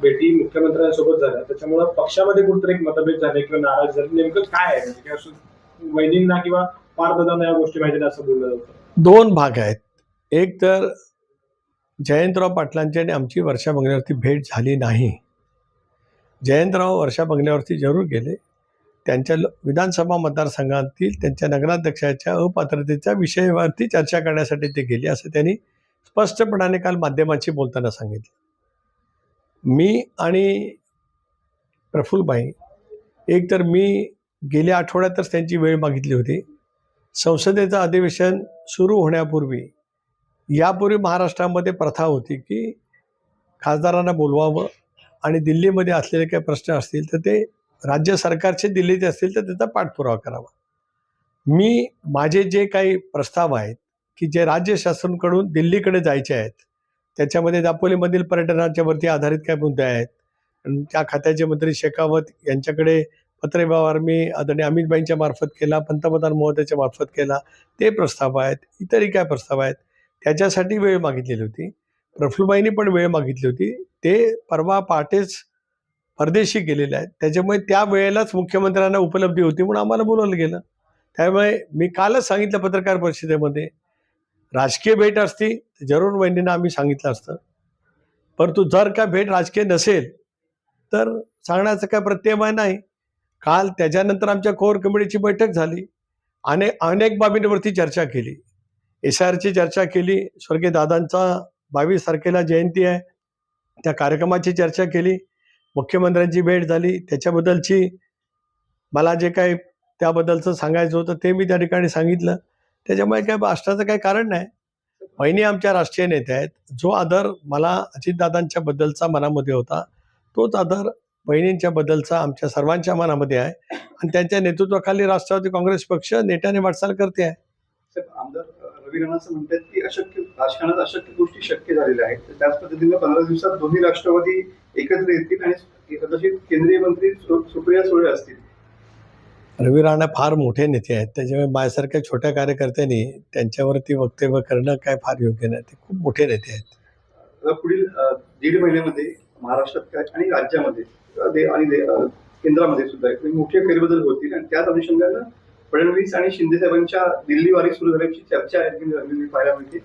भेटी मुख्यमंत्र्यांसोबत झाल्या त्याच्यामुळे पक्षामध्ये कुठेतरी एक मतभेद झाले किंवा नाराज झाले, नेमकं काय आहे म्हणजे असं वहिनींना किंवा पारदादांना या गोष्टी माहिती असं बोललं जातं? दोन भाग आहेत. एक तर जयंतराव पाटलांची आणि आमची वर्षा बंगल्यावरती भेट झाली नाही. जयंतराव वर्षा बंगल्यावरती जरूर गेले. त्यांच्या विधानसभा मतदारसंघातील त्यांच्या नगराध्यक्षाच्या अपात्रतेच्या विषयावरती चर्चा करण्यासाठी ते गेले, असं त्यांनी स्पष्टपणाने काल माध्यमांशी बोलताना सांगितलं. मी आणि प्रफुल्लबाई, एक तर मी गेल्या आठवड्यातच त्यांची वेळ मागितली होती. संसदेचं अधिवेशन सुरू होण्यापूर्वी, यापूर्वी महाराष्ट्रामध्ये प्रथा होती की खासदारांना बोलवावं आणि दिल्लीमध्ये असलेले काही प्रश्न असतील तर ते राज्य सरकारचे दिल्लीत असतील तर त्याचा पाठपुरावा करावा. मी माझे जे काही प्रस्ताव आहेत की जे राज्य शासनाकडून दिल्लीकडे जायचे आहेत, त्याच्यामध्ये दापोलीमधील पर्यटनाच्या वरती आधारित काय मुद्दे आहेत, आणि त्या खात्याचे मंत्री शेखावत यांच्याकडे पत्रव्यवहार मी आदरणीय अमितभाईंच्या मार्फत केला, पंतप्रधान महोदयाच्या मार्फत केला. ते प्रस्ताव आहेत, इतरही काय प्रस्ताव आहेत, त्याच्यासाठी वेळ मागितलेली होती. प्रफुल्लबाईंनी पण वेळ मागितली होती. ते परवा पहाटेच परदेशी गेलेले आहेत, त्याच्यामुळे त्या वेळेलाच मुख्यमंत्र्यांना उपलब्धी होती म्हणून आम्हाला बोलावलं गेलं. त्यामुळे मी कालच सांगितलं पत्रकार परिषदेमध्ये, राजकीय भेट असती तर जरूर वहिनींना आम्ही सांगितलं असतं, परंतु जर का भेट राजकीय नसेल तर सांगण्याचं काय प्रत्यय नाही. काल त्याच्यानंतर आमच्या कोर कमिटीची बैठक झाली. अनेक बाबींवरती चर्चा केली. SIRची चर्चा केली. स्वर्गीय दादांचा 22 तारखेला जयंती आहे, त्या कार्यक्रमाची चर्चा केली. मुख्यमंत्र्यांची भेट झाली, त्याच्याबद्दलची मला जे काही त्याबद्दलचं सांगायचं होतं ते मी त्या ठिकाणी सांगितलं. त्याच्यामुळे काय भाषणाचं काही कारण नाही. वहिनी आमच्या राष्ट्रीय नेत्या आहेत. जो आदर मला अजितदादांच्या बद्दलचा मनामध्ये होता, तोच आदर बहिणींच्या बद्दलचा आमच्या सर्वांच्या मनामध्ये आहे आणि त्यांच्या नेतृत्वाखाली राष्ट्रवादी काँग्रेस पक्ष नेट्याने वाटचाल करते आहे. आमदार रवी राणा असं म्हणतात की राजकारणात अशक्य गोष्टी शक्य झालेल्या आहेत. त्याच पद्धतीने 15 दिवसात दोन्ही राष्ट्रवादी एकत्र येतील आणि कदाचित केंद्रीय मंत्री सुप्रिया सुळे असतील. रवी राणा फार मोठे नेते आहेत, त्याच्यामुळे माझ्यासारख्या छोट्या कार्यकर्त्यांनी त्यांच्यावरती वक्तव्य करणं काय फार योग्य नाही. ते खूप मोठे नेते आहेत. पुढील 1.5 महिन्यामध्ये महाराष्ट्रात आणि राज्यामध्ये आणि केंद्रामध्ये सुद्धा मोठे फेरबदल होतील आणि त्याच अनुषंगानं फडणवीस आणि शिंदे साहेबांच्या दिल्ली वारी सुरू झाल्याची चर्चा आहे, पाहायला मिळते.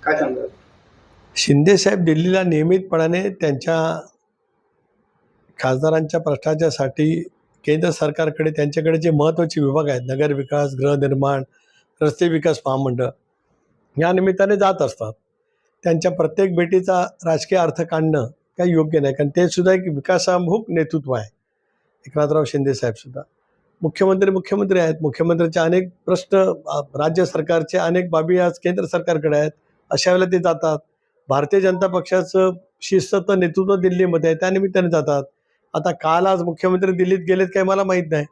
काय सांगतात? शिंदे साहेब दिल्लीला नियमितपणाने त्यांच्या खासदारांच्या प्रश्नाच्यासाठी केंद्र सरकारकडे, त्यांच्याकडे जे महत्त्वाचे विभाग आहेत, नगर विकास, गृहनिर्माण, रस्ते विकास महामंडळ, या निमित्ताने जात असतात. त्यांच्या प्रत्येक भेटीचा राजकीय अर्थ काढणं काही योग्य नाही, कारण ते सुद्धा एक विकासाभिमुख नेतृत्व आहे. एकनाथराव शिंदे साहेबसुद्धा मुख्यमंत्री आहेत. मुख्यमंत्र्यांचे अनेक प्रश्न, राज्य सरकारचे अनेक बाबी आज केंद्र सरकारकडे आहेत. अशा वेळेला ते जातात. भारतीय जनता पक्षाचं शिस्त नेतृत्व दिल्लीमध्ये आहे, त्यानिमित्ताने जातात. आता काल आज मुख्यमंत्री दिल्लीत गेलेत काय मला माहीत नाही.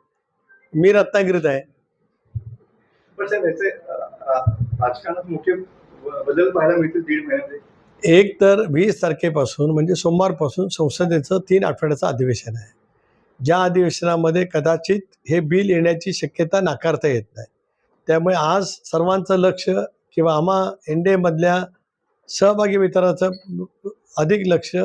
मी रत्नागिरीत आहे. पण साहेब याचे राजकारणात मोठे बदल पाहायला मिळतील 1.5 महिन्यामध्ये. एक तर 20 तारखेपासून म्हणजे सोमवारपासून संसदेचं 3 आठवड्याचं अधिवेशन आहे. ज्या अधिवेशनामध्ये कदाचित हे बिल येण्याची शक्यता नाकारता येत नाही. त्यामुळे आज सर्वांचं लक्ष किंवा आम्हा NDA मधल्या सहभागी मित्राचं अधिक लक्ष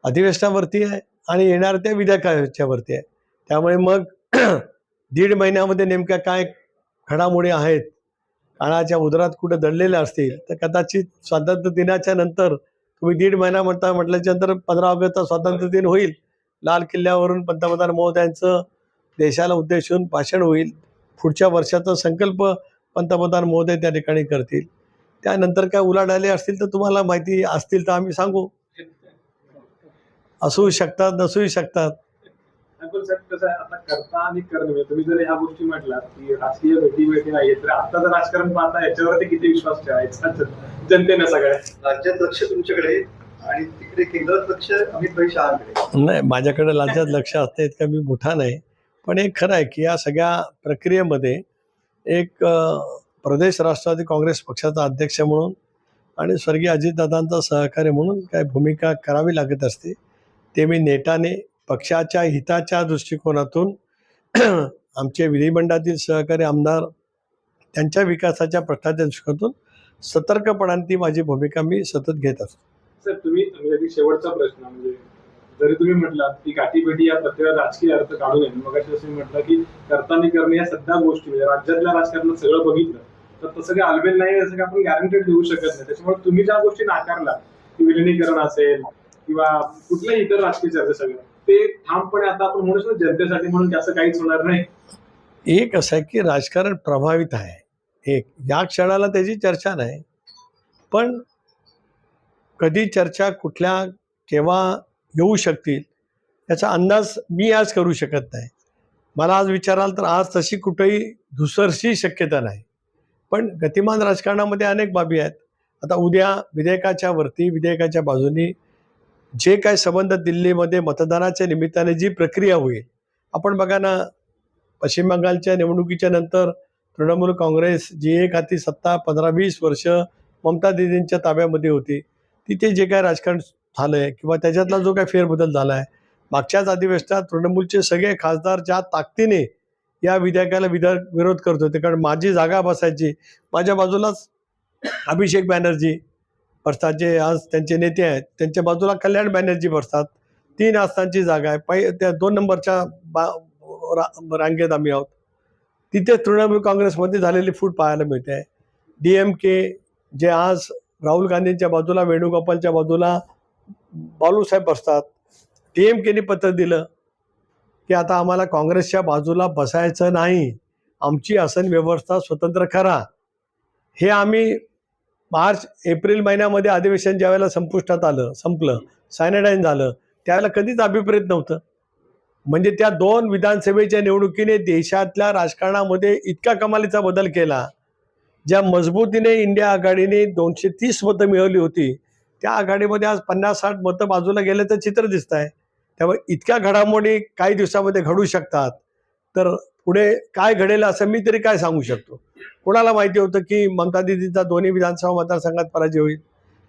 अधिवेशनावरती आहे आणि येणाऱ्या त्या विधेयकाच्यावरती आहे. त्यामुळे मग 1.5 महिन्यामध्ये नेमक्या काय घडामोडी आहेत, काळाच्या उदरात कुठे दडलेल्या असतील तर कदाचित स्वातंत्र्य दिनाच्या नंतर, तुम्ही 1.5 महिना म्हटल्याच्या नंतर 15 ऑगस्टचा स्वातंत्र्य दिन होईल. लाल किल्ल्यावरून पंतप्रधान महोदयांचं देशाला उद्देशून भाषण होईल. पुढच्या वर्षाचा संकल्प पंतप्रधान महोदय त्या ठिकाणी करतील. त्यानंतर काय उलाढाले असतील तर तुम्हाला माहिती असतील तर आम्ही सांगू. असू शकतात, नसूही शकतात. पण साहेब कसं आहे, आता करता आणि करणं, तुम्ही जर ह्या गोष्टी म्हटलात की राजकीय भेटी नाहीये, तर आता जर राजकारण पाहता याच्यावरती किती विश्वास ठेवायचा जनतेनं सगळ्या? राज्यात लक्ष तुमच्याकडे आणि तिकडे केंद्रात लक्ष अमितभाई शहांकडे. नाही, माझ्याकडे राज्यात लक्ष असतं इतका मी मोठा नाही. पण एक खरं आहे की या सगळ्या प्रक्रियेमध्ये एक प्रदेश राष्ट्रवादी काँग्रेस पक्षाचा अध्यक्ष म्हणून आणि स्वर्गीय अजितदादांचा सहकारी म्हणून काय भूमिका करावी लागत असते. ते मी नेटाने पक्षाच्या हिताच्या दृष्टिकोनातून आमचे विधिमंडळातील सहकारी आमदार त्यांच्या विकासाच्या प्रश्नाच्या दृष्टिकोनातून सतर्कपणाने ती माझी भूमिका मी सतत घेत असतो. सर, तुम्ही शेवटचा प्रश्न म्हणजे जरी तुम्ही म्हटलात की गाठीभेटी या प्रत्येक राजकीय अर्थ काढू नये, मग असं म्हटलं की करताना करणे या सध्या गोष्टी म्हणजे राज्यातल्या राजकारणात सगळं बघितलं तर तसं काही आलबेल नाही असं की आपण गॅरंटेड देऊ शकत नाही. त्याच्यामुळे तुम्ही ज्या गोष्टी नाकारला की विलिनीकरण असेल किंवा कुठल्याही इतर राजकीय चर्चा सगळं ते ठामपणे आता आपण म्हणू शकतो जनतेसाठी म्हणून त्याचं काहीच होणार नाही. एक असं आहे की राजकारण प्रभावित आहे. एक या क्षणाला त्याची चर्चा नाही, पण कधी चर्चा कुठल्या केव्हा येऊ शकतील याचा अंदाज मी आज करू शकत नाही. मला आज विचाराल तर आज तशी कुठेही धुसरशी शक्यता नाही. पण गतिमान राजकारणामध्ये अनेक बाबी आहेत. आता उद्या विधेयकाच्या बाजूनी जे काय संबंध दिल्लीमध्ये मतदानाच्या निमित्ताने जी प्रक्रिया होईल, आपण बघा ना, पश्चिम बंगालच्या निवडणुकीच्या नंतर तृणमूल काँग्रेस जी एक हाती सत्ता 15-20 वर्ष ममता दीदींच्या ताब्यामध्ये होती, तिथे जे काय राजकारण झालं आहे किंवा त्याच्यातला जो काय फेरबदल झाला आहे, मागच्याच अधिवेशनात तृणमूलचे सगळे खासदार ज्या ताकदीने या विधेयकाला विरोध करत होते, कारण माझी जागा बसायची, माझ्या बाजूलाच अभिषेक बॅनर्जी बसतात जे आज त्यांचे नेते आहेत, त्यांच्या बाजूला कल्याण बॅनर्जी बसतात. 3 आसनांची जागा आहे, त्या 2 नंबरच्या रांगेत आम्ही आहोत. तिथे तृणमूल काँग्रेसमध्ये झालेली फूट पाहायला मिळते आहे. DMK जे आज राहुल गांधींच्या बाजूला, वेणुगोपालच्या बाजूला बाळूसाहेब बसतात. DMKने पत्र दिलं की आता आम्हाला काँग्रेसच्या बाजूला बसायचं नाही, आमची आसन व्यवस्था स्वतंत्र करा. हे आम्ही एप्रिल महिन्यामध्ये अधिवेशन ज्यावेळेला संपलं, सायनाडाईन झालं, त्यावेळेला कधीच अभिप्रेत नव्हतं. म्हणजे त्या 2 विधानसभेच्या निवडणुकीने देशातल्या राजकारणामध्ये इतका कमालीचा बदल केला. ज्या मजबूतीने इंडिया आघाडीने 230 मतं मिळवली होती, त्या आघाडीमध्ये आज 50-60 मतं बाजूला गेल्याचं चित्र दिसत आहे. त्यामुळे इतक्या घडामोडी काही दिवसामध्ये घडू शकतात. तर पुढे काय घडेल असं मी तरी काय सांगू शकतो. कोणाला माहिती होतं की ममता दीदींचा 2 विधानसभा मतदारसंघात पराजय होईल?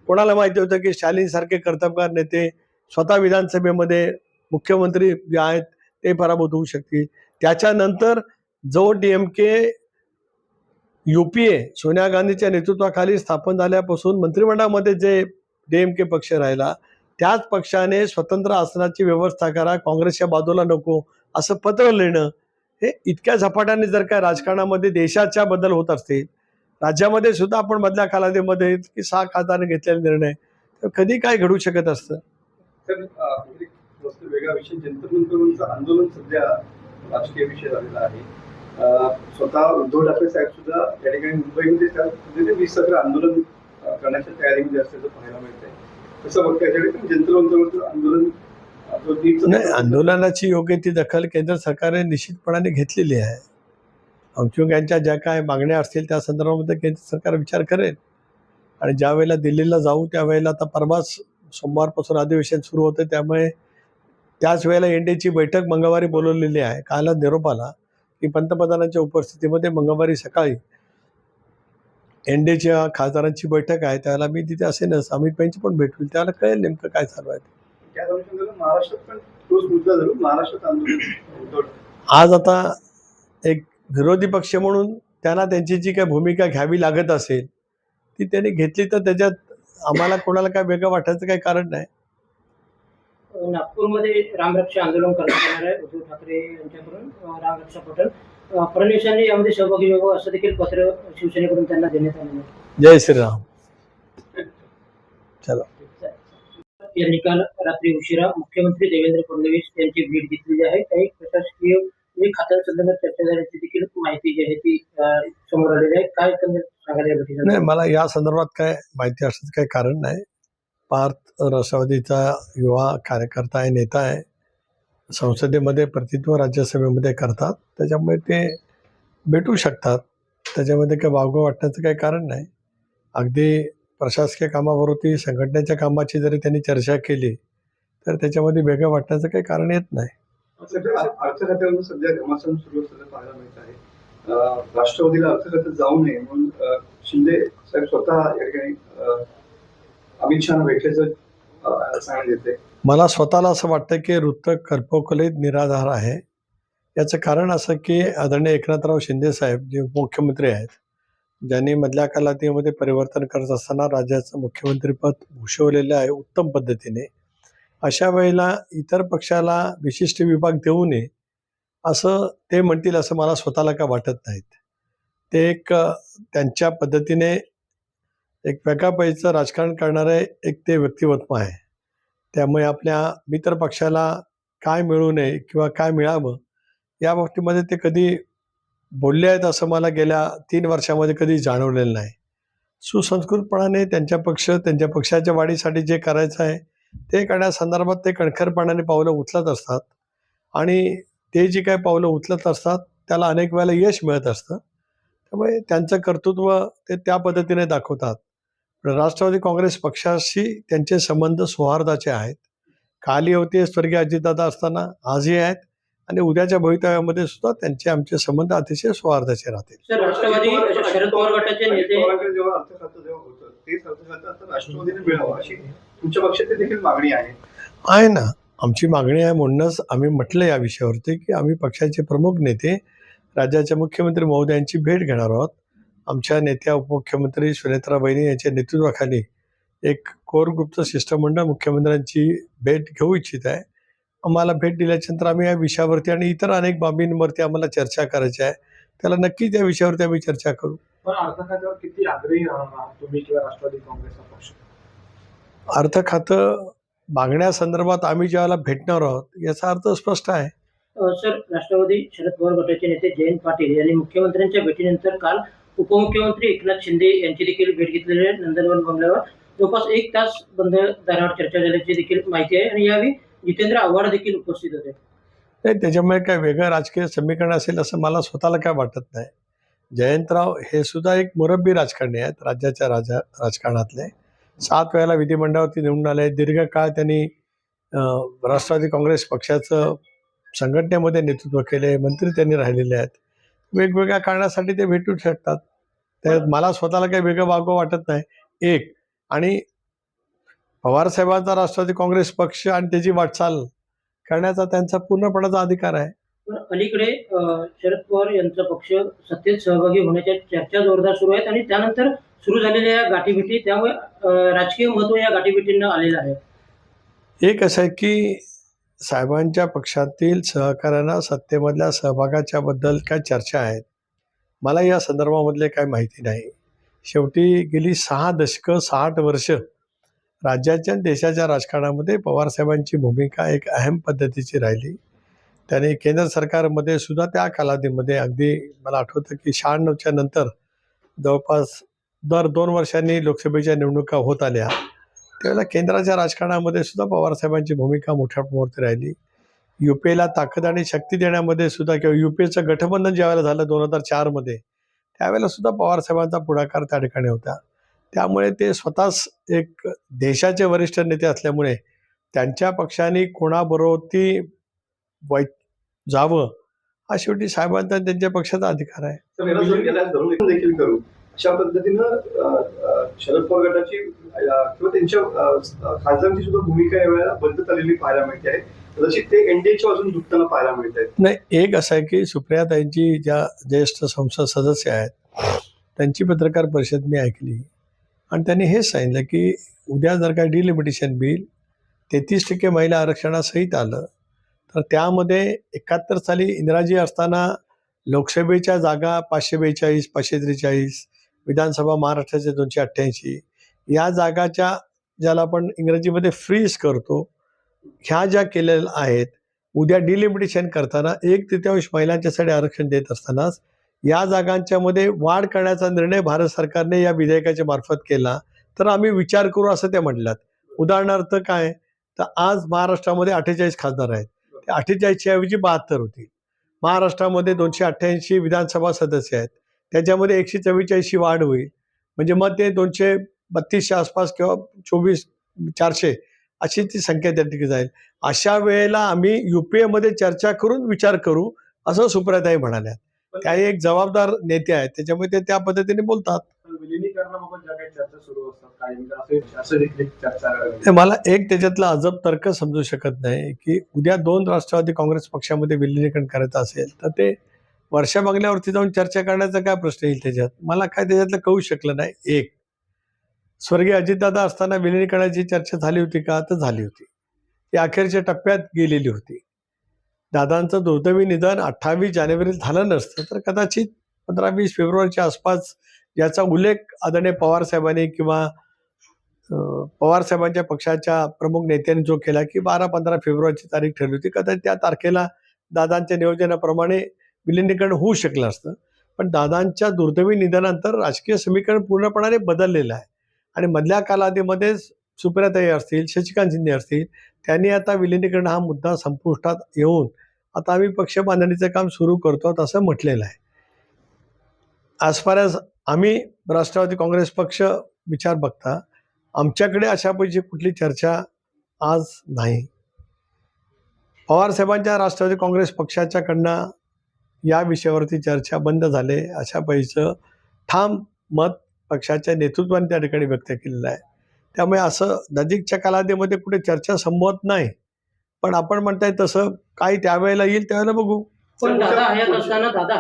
कोणाला माहिती होतं की स्टॅलिनसारखे कर्तबगार नेते स्वतः विधानसभेमध्ये मुख्यमंत्री जे आहेत ते पराभूत होऊ शकतील? त्याच्यानंतर जो DMK UPA सोनिया गांधीच्या नेतृत्वाखाली स्थापन झाल्यापासून मंत्रिमंडळामध्ये जे DMK पक्ष राहिला, त्याच पक्षाने स्वतंत्र आसनाची व्यवस्था करा, काँग्रेसच्या बाजूला नको असं पत्र लिहिणं, हे इतक्या झपाट्याने जर काय राजकारणामध्ये देशाच्या बदल होत असतील, राज्यामध्ये सुद्धा आपण मधल्या कालावधीमध्ये की 6 खासदारांनी घेतलेले निर्णय, तर कधी काय घडू शकत असतं. तर वेगळा विषय, जंतर मंतरचं आंदोलन सध्या राजकीय विषय झालेला आहे. स्वतः उद्धव ठाकरे साहेब सुद्धा या ठिकाणी मुंबईमध्ये त्या 20 आंदोलन करण्याच्या तयारीमध्ये असल्याचं पाहायला मिळतंय. कसं बघताय याच्याकडे जंतर मंतरचं आंदोलन? नाही, आंदोलनाची योग्य ती दखल केंद्र सरकारने निश्चितपणाने घेतलेली आहे. अंशुक यांच्या ज्या काय मागण्या असतील त्या संदर्भामध्ये केंद्र सरकार विचार करेल. आणि ज्या वेळेला दिल्लीला जाऊ त्यावेळेला आता परवाच सोमवारपासून अधिवेशन सुरू होतं, त्यामुळे त्याच वेळेला NDAची बैठक मंगळवारी बोलवलेली आहे. कालच निरोप आला की पंतप्रधानांच्या उपस्थितीमध्ये मंगळवारी सकाळी NDAच्या खासदारांची बैठक आहे. त्यावेळेला मी तिथे असेनच, अमित भाईंची पण भेट होईल, त्याला कळेल नेमकं काय चालू आहे. त्या अनुषंगाने महाराष्ट्रात पण तोच मुद्दा धरून महाराष्ट्रात आंदोलन आज आता एक विरोधी पक्ष म्हणून त्यांना त्यांची जी काही भूमिका घ्यावी लागत असेल ती त्यांनी घेतली, तर त्याच्यात आम्हाला कोणाला काय वेगळं वाटायचं काही कारण नाही. नागपूरमध्ये रामरक्षा आंदोलन करण्यात येणार आहे उद्धव ठाकरे यांच्याकडून. रामरक्षा पटल फडणवीसांनी यामध्ये सहभागी व्हावं असं देखील पत्र शिवसेनेकडून त्यांना देण्यात आलेलं आहे. जय श्रीराम. चला. यांनी काल रात्री उशिरा मुख्यमंत्री देवेंद्र फडणवीस यांची भेट घेतलेली आहे. काही प्रशासकीय खात्यांसंदर्भात चर्चा झाल्याची देखील माहिती जी आहे ती समोर आलेली आहे. काय सांगायला? नाही, मला या संदर्भात काय माहिती असण्याचं काही कारण नाही. पार्थ राष्ट्रवादीचा युवा कार्यकर्ता आहे, नेता आहे, संसदेमध्ये प्रतिनिधित्व राज्यसभेमध्ये करतात, त्याच्यामुळे ते भेटू शकतात. त्याच्यामध्ये काही वावगं वाटण्याचं काही कारण नाही. अगदी प्रशासकीय कामावरती संघटनेच्या कामाची जरी त्यांनी चर्चा केली तर त्याच्यामध्ये वेगळं वाटण्याचं काही कारण येत नाही. अर्थखात्यावरून सध्या घमासान सुरू असलेलं पाहायला मिळत आहे. राष्ट्रवादीला अर्थखात्यात जाऊ नये म्हणून शिंदे साहेब स्वतः या ठिकाणी अमित शहा भेटल्याचं सांगण्यात येते. मला स्वतःला असं वाटतं की वृत्त कल्पकलित निराधार आहे. याचं कारण असं की आदरणीय एकनाथराव शिंदे साहेब जे मुख्यमंत्री आहेत, ज्यांनी मधल्या कालावधीमध्ये परिवर्तन करत असताना राज्याचं मुख्यमंत्रीपद भूषवलेलं आहे उत्तम पद्धतीने, अशा वेळेला इतर पक्षाला विशिष्ट विभाग देऊ नये असं ते म्हणतील असं मला स्वतःला का वाटत नाहीत. ते एक त्यांच्या पद्धतीने एक वेगळ्या पैचं राजकारण करणारे एक ते व्यक्तिमत्व आहे. त्यामुळे आपल्या मित्र पक्षाला काय मिळू नये किंवा काय मिळावं या बाबतीमध्ये ते कधी बोलले आहेत असं मला गेल्या 3 वर्षामध्ये कधी जाणवलेलं नाही. सुसंस्कृतपणाने त्यांच्या पक्षाच्या वाढीसाठी जे करायचं आहे ते करण्यासंदर्भात ते कणखरपणाने पावलं उचलत असतात आणि ते जी काही पावलं उचलत असतात त्याला अनेक वेळेला यश मिळत असतं. त्यामुळे त्यांचं कर्तृत्व ते त्या पद्धतीने दाखवतात. पण राष्ट्रवादी काँग्रेस पक्षाशी त्यांचे संबंध सौहार्दाचे आहेत. कालही होते स्वर्गीय अजितदादा असताना, आजही आहेत आणि उद्याच्या भवितव्यामध्ये सुद्धा त्यांचे आमचे संबंध अतिशय सौहार्दाचे राहतील. सर, राष्ट्रवादी शरद पवार गटाचे नेते पवारांकडे जेव्हा अर्थ खातं जेव्हा होतं तेच अर्थ खातं आता राष्ट्रवादीने मिळावं अशी तुमच्या पक्षाची देखील मागणी आहे. आहे ना, आमची मागणी आहे म्हणूनच आम्ही म्हटलं या विषयावरती की आम्ही पक्षाचे प्रमुख नेते राज्याच्या मुख्यमंत्री महोदयांची भेट घेणार आहोत. आमच्या नेत्या उपमुख्यमंत्री सुनेत्राबाईंनी यांच्या नेतृत्वाखाली एक कोर ग्रुपचं शिष्टमंडळ मुख्यमंत्र्यांची भेट घेऊ इच्छित आहे. आम्हाला भेट दिल्याच्यानंतर आम्ही या विषयावरती आणि इतर अनेक बाबींवरती आम्हाला चर्चा करायची आहे. त्याला नक्की त्या विषयावरती आम्ही चर्चा करू. पण अर्थखात्यावर किती आग्रही राहणार आहात तुम्ही किंवा राष्ट्रवादी काँग्रेसचा पक्ष? अर्थ खातं मागण्यासंदर्भात आम्ही ज्यावेळेला भेटणार आहोत याचा अर्थ स्पष्ट आहे. सर, राष्ट्रवादी शरद पवार गटाचे नेते जयंत पाटील यांनी मुख्यमंत्र्यांच्या भेटीनंतर काल उपमुख्यमंत्री एकनाथ शिंदे यांची देखील भेट घेतलेली आहे. नंदनवन बंगल्यावर जवळपास 1 तास बंद दारावर चर्चा झाल्याची देखील माहिती आहे आणि यावेळी जितेंद्र आव्हाड देखील उपस्थित होते. नाही, त्याच्यामुळे काय वेगळं राजकीय समीकरण असेल असं मला स्वतःला काय वाटत नाही. जयंतराव हे सुद्धा एक मुरब्बी राजकारणी आहेत, राज्याच्या राजकारणातले. 7 वेळेला विधिमंडळावरती निवडून आले. दीर्घकाळ त्यांनी राष्ट्रवादी काँग्रेस पक्षाचं संघटनेमध्ये नेतृत्व केले, मंत्री त्यांनी राहिलेले आहेत. वेगवेगळ्या कारणासाठी ते भेटू शकतात. त्यात मला स्वतःला काही वेगळं वागवं वाटत नाही. एक आणि पवारसाहेबांचा राष्ट्रवादी काँग्रेस पक्ष आणि त्याची वाटचाल करण्याचा त्यांचा पूर्णपणाचा अधिकार आहे. पण अलीकडे शरद पवार यांचा पक्ष सत्तेत सहभागी होण्याच्या चर्चा जोरदार सुरू आहेत आणि त्यानंतर सुरू झालेल्या या गाठीभेटी त्यामुळे राजकीय महत्व या गाठीभेटींना आलेलं आहे. एक असं आहे की साहेबांच्या पक्षातील सहकाऱ्यांना सत्तेमधल्या सहभागाच्या बद्दल काय चर्चा आहेत, मला या संदर्भामधले काय माहिती नाही. शेवटी गेली 6 दशकं 60 वर्ष राज्याच्या आणि देशाच्या राजकारणामध्ये पवारसाहेबांची भूमिका एक अहम पद्धतीची राहिली. त्याने केंद्र सरकारमध्ये सुद्धा त्या कालावधीमध्ये अगदी मला आठवतं की 96च्या नंतर जवळपास दर 2 वर्षांनी लोकसभेच्या निवडणुका होत आल्या. त्यावेळेला केंद्राच्या राजकारणामध्ये सुद्धा पवारसाहेबांची भूमिका मोठ्या प्रमाणावरती राहिली. युपीएला ताकद आणि शक्ती देण्यामध्ये सुद्धा किंवा युपीएचं गठबंधन ज्यावेळेला झालं 2004मध्ये त्यावेळेला सुद्धा पवारसाहेबांचा पुढाकार त्या ठिकाणी होता. त्यामुळे ते स्वतःच एक देशाचे वरिष्ठ नेते असल्यामुळे त्यांच्या पक्षाने कोणाबरोबर जावं हा शेवटी साहेबांचा आणि त्यांच्या पक्षाचा अधिकार आहे. तर याला जर गेल्यास धरून देखील करू अशा पद्धतीनं शरद पवार गटाची किंवा त्यांच्या खासदारांची सुद्धा भूमिका यावेळेला बदलत आलेली पाहायला मिळते आहे. कदाचित ते एनडीएच्या बाजून झुकताना पाहायला मिळत आहेत. नाही, एक असं आहे की सुप्रियाताईंची ज्या ज्येष्ठ संसद सदस्य आहेत त्यांची पत्रकार परिषद मी ऐकली आणि त्यांनी हेच सांगितलं की उद्या जर का डिलिमिटेशन बिल 33% महिला आरक्षणासहित आलं तर त्यामध्ये 71 साली इंदिराजी असताना लोकसभेच्या जागा 542, 543, विधानसभा महाराष्ट्राचे 288 या जागाच्या ज्याला आपण इंग्रजीमध्ये फ्रीज करतो ह्या ज्या केलेल्या आहेत, उद्या डिलिमिटेशन करताना 1/3 महिलांच्यासाठी आरक्षण देत असतानाच या जागांच्यामध्ये वाढ करण्याचा निर्णय भारत सरकारने या विधेयकाच्या मार्फत केला तर आम्ही विचार करू असं त्या म्हटल्यात. उदाहरणार्थ काय तर आज महाराष्ट्रामध्ये 48 खासदार आहेत, ते 48च्या ऐवजी 72 होतील. महाराष्ट्रामध्ये 288 विधानसभा सदस्य आहेत, त्याच्यामध्ये 144 वाढ होईल. म्हणजे मग ते 232च्या आसपास किंवा 400 अशी ती संख्या त्या ठिकाणी जाईल. अशा वेळेला आम्ही युपीएमध्ये चर्चा करून विचार करू असं सुप्रियाताई म्हणाल्या. त्या एक जबाबदार नेते आहेत त्याच्यामुळे ते त्या पद्धतीने बोलतात. विलिनीकरणाबाबत ज्या काही चर्चा सुरू असतात काय म्हणजे असं देखील चर्चा ते मला एक त्याच्यातला अजब तर्क समजू शकत नाही की उद्या 2 राष्ट्रवादी काँग्रेस पक्षामध्ये विलिनीकरण करायचं असेल तर ते वर्षा बंगल्यावरती जाऊन चर्चा करण्याचा काय प्रश्न येईल त्याच्यात, मला काय त्याच्यातलं कळू शकलं नाही. एक स्वर्गीय अजितदादा असताना विलिनीकरणाची चर्चा झाली होती का तर झाली होती. ही अखेरच्या टप्प्यात गेलेली होती. दादांचं दुर्दैवी निधन 28 जानेवारीला झालं नसतं तर कदाचित 15-20 फेब्रुवारीच्या आसपास याचा उल्लेख आदरणीय पवारसाहेबांनी किंवा पवारसाहेबांच्या पक्षाच्या प्रमुख नेत्यांनी जो केला की 12-15 फेब्रुवारीची तारीख ठरली होती, कदाचित त्या तारखेला दादांच्या नियोजनाप्रमाणे विलिनीकरण होऊ शकलं असतं. पण दादांच्या दुर्दैवी निधनानंतर राजकीय समीकरण पूर्णपणाने बदललेलं आहे आणि मधल्या कालावधीमध्ये सुप्रियाताई असतील, शशिकांत शिंदे असतील, त्यांनी आता विलिनीकरण हा मुद्दा संपुष्टात येऊन आता आम्ही पक्ष बांधणीचं काम सुरू करतो असं म्हटलेलं आहे. ॲज फार ॲज आम्ही राष्ट्रवादी काँग्रेस पक्ष विचार बघता आमच्याकडे अशापैकी कुठली चर्चा आज नाही. पवारसाहेबांच्या राष्ट्रवादी काँग्रेस पक्षाच्याकडनं या विषयावरती चर्चा बंद झाले अशा पैचं ठाम मत पक्षाच्या नेतृत्वाने त्या ठिकाणी व्यक्त केलेलं आहे. त्यामुळे असं नजीकच्या कालावधीमध्ये कुठे चर्चा संभवत नाही. पण आपण म्हणताय तसं काही त्यावेळेला येईल त्यावेळेला बघू. पण दादा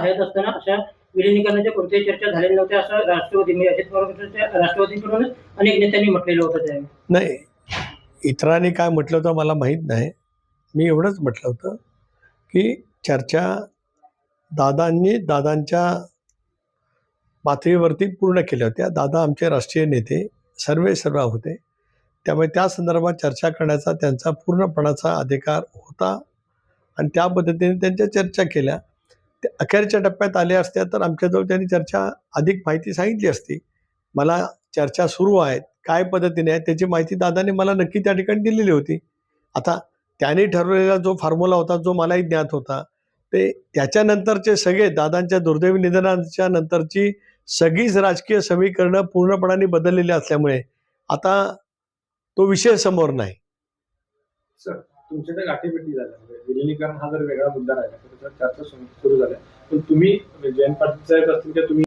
हयात असताना अशा विलिनीकरणाच्या कोणत्याही चर्चा झालेल्या नव्हत्या असं राष्ट्रवादी अजित पवार राष्ट्रवादीकडूनच अनेक नेत्यांनी म्हटलेलं होतं त्यावेळी. नाही, इतरांनी काय म्हटलं होतं मला माहीत नाही. मी एवढंच म्हटलं होतं की चर्चा दादांच्या पातळीवरती पूर्ण केल्या होत्या. दादा आमचे राष्ट्रीय नेते सर्व होते. त्यामुळे त्या संदर्भात चर्चा करण्याचा त्यांचा पूर्णपणाचा अधिकार होता आणि त्या पद्धतीने त्यांच्या चर्चा केल्या. ते अखेरच्या टप्प्यात आल्या असत्या तर आमच्याजवळ त्यांनी चर्चा अधिक माहिती सांगितली असती. मला चर्चा सुरू आहेत, काय पद्धतीने आहे त्याची माहिती दादांनी मला नक्की त्या ठिकाणी दिलेली होती. आता त्यांनी ठरवलेला जो फॉर्म्युला होता जो मलाही ज्ञात होता ते त्याच्यानंतरचे सगळे दादांच्या दुर्दैवी निधनाच्या नंतरची सगळीच राजकीय समीकरणं पूर्णपणाने बदललेली असल्यामुळे आता तो विषय समोर नाही. सर, तुमच्या त्या गाठीभेटी झाल्या म्हणजे विलिनीकरण हा जर वेगळा मुद्दा राहिला तर त्याच्यावर चर्चा सुरू झाल्या. पण तुम्ही जयंत पाटील साहेब असतील किंवा तुम्ही